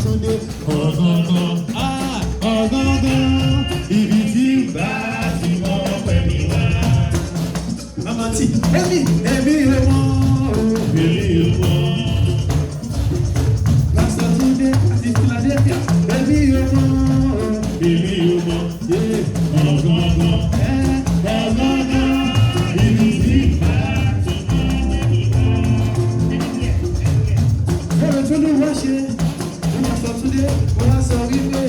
Túndé ọ̀gángan ibi tí bá ti mọ́ pẹ̀lú wa. Màmá tí èmi ò mọ̀ èmi ò mọ̀. Pásítọ̀ Túndé àti Philadelphia èmi ò mọ̀ ọ̀gángan ibi tí bá ti mọ́ pẹ̀lú wa. Bọ́lá tó ló wá ṣe Pásítọ̀ Túndé wá sọ wípé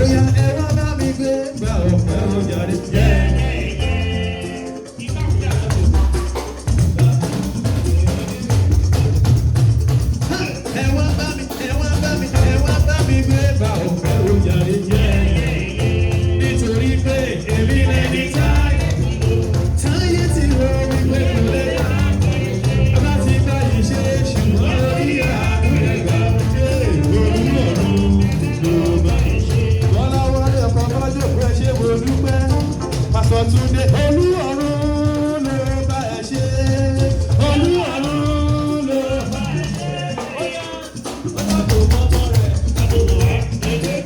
óyá ẹ wá bá mi gbé gbà ọ̀pẹ ọ̀jáde jẹ́. Ẹ wá bá mi gbé gbà ọ̀pẹ ọ̀jáde jẹ́. Nítorí pé èmi lẹni táyé ti rọ wípé kò lè yá. Láti gbá ìṣe ṣùgbọ́n orí àdúrà gbà olúwọ̀run ló bá ṣe. Bọ́lá wọlé ọkọ̀ bọ́jú pé ṣé mo dúpẹ́. Pásítọ̀ Túndé olúwọ̀run ló bá ṣe. Olúwọ̀run ló bá ṣe. Ọjọ́ tó mọ́tọ́ rẹ̀ àbòbò ẹgbẹ́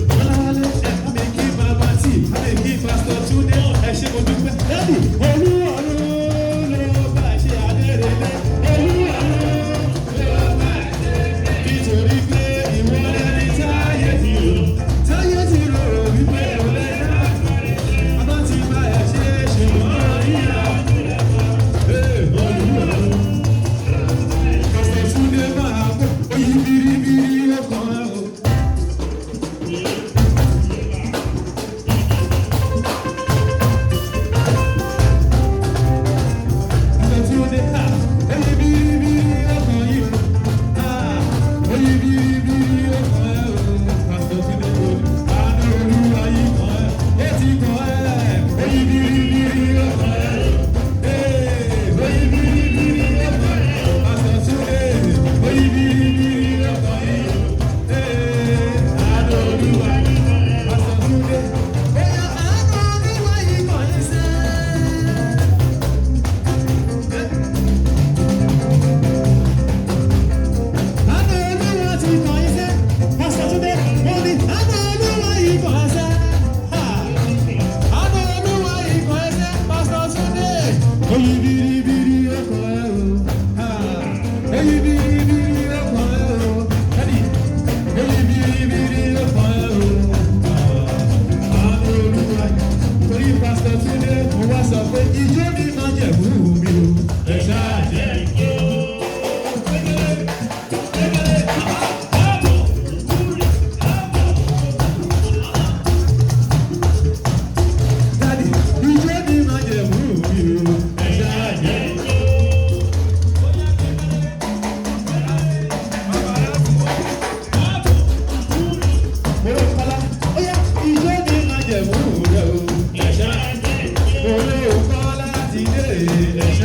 Bọ́lá wọlé ẹ̀ka mi kí bàbá tí a lè kí Pásítọ̀ Túndé ẹ ṣé mo dúpẹ́. Dádì olúwọ̀run ló bá ṣe adérelé. Olúwọ̀run ló bá ṣe. Nítorí pé ìwọ lẹni táyé ti rò wípé kò lè dá. Bàbá ti bá ẹ ṣe ṣùgbọ́n ìyá. Olúwọ̀run Pásítọ̀ Túndé máa kó oyin biribiri ọkàn ẹ̀ o.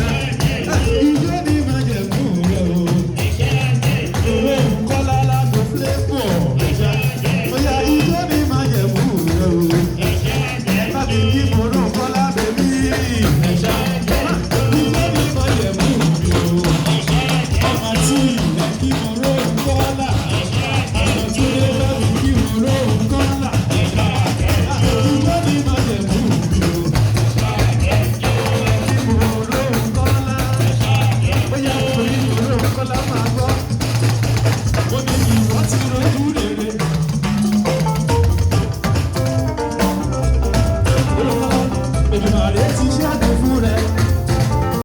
Ìjọ